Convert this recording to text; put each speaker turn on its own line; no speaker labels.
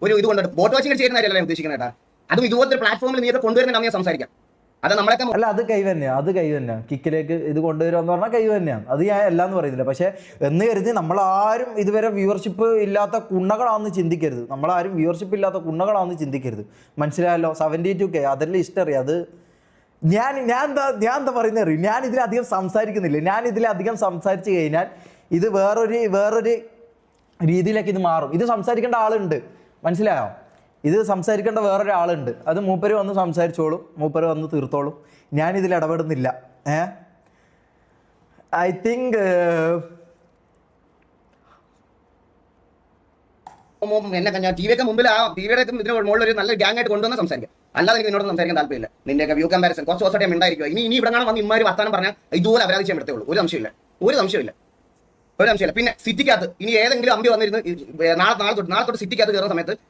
ഒരു ഇത് കൊണ്ട് ബോട്ട് വാച്ചിങ് ചെയ്യുന്ന കാര്യമല്ല ഞാൻ ഉദ്ദേശിക്കുന്നത് കേട്ടാ. അതും ഇതുപോലത്തെ പ്ലാറ്റ്ഫോമിൽ നീ കൊണ്ടുവരുന്ന കമ്മിയെ സംസാരിക്കാം. അത് നമ്മളൊക്കെ
അല്ല, അത് കൈ തന്നെയാണ് കിക്കിലേക്ക് ഇത് കൊണ്ടുവരുമെന്ന് പറഞ്ഞാൽ കൈ തന്നെയാണ്. അത് ഞാൻ എല്ലാന്ന് പറയുന്നില്ല. പക്ഷേ എന്ന് കരുതി നമ്മളാരും ഇതുവരെ വ്യൂവർഷിപ്പ് ഇല്ലാത്ത കുണ്ണകളാണെന്ന് ചിന്തിക്കരുത്. നമ്മളാരും വ്യൂവർഷിപ്പ് ഇല്ലാത്ത കുണ്ണകളാണെന്ന് ചിന്തിക്കരുത്. മനസ്സിലായല്ലോ? 72K അതെല്ലാം ഹിസ്റ്ററി. അത് ഞാൻ എന്താ പറയുന്നത് അറിയും. ഞാൻ ഇതിലധികം സംസാരിക്കുന്നില്ല. ഞാൻ ഇതിലധികം സംസാരിച്ച് കഴിഞ്ഞാൽ ഇത് വേറൊരു രീതിയിലേക്ക് ഇത് മാറും. ഇത് സംസാരിക്കേണ്ട ആളുണ്ട്, മനസ്സിലായോ? ഇത് സംസാരിക്കേണ്ട വേറൊരാളുണ്ട്. അത് മൂപ്പര് വന്ന് സംസാരിച്ചോളും, മൂപ്പര് വന്ന് തീർത്തോളും. ഞാനിതിൽ ഇടപെടുന്നില്ല. ഐ തിങ്ക്
എന്നെ ഞാൻ ടിവിയൊക്കെ മുമ്പിൽ ആ ടിവിയുടെ ഇതിന് മുകളിൽ ഒരു നല്ല ഗ്യാങ് ആയിട്ട് കൊണ്ടുവന്ന് സംസാരിക്കാം. അല്ലാതെ എനിക്ക് എന്നോട് സംസാരിക്കാൻ താല്പര്യമില്ല. നിന്റെയൊക്കെ വ്യൂ കമ്പാരിസൺ കുറച്ച് ദിവസമായിട്ട് ഉണ്ടായിരിക്കും. ഇനി ഇവിടെ വന്ന് ഇമാര് വർത്താനം പറഞ്ഞാൽ ഇതുപോലെ അപരാധി ചെയ്യാൻ പറ്റേ ഉള്ളൂ. ഒരു സംശയമില്ല. പിന്നെ സിറ്റിക്കകത്ത് ഇനി ഏതെങ്കിലും അമ്പി വന്നിരുന്ന് നാളെ തൊട്ട് സിറ്റിക്കകത്ത് കയറുന്ന സമയത്ത്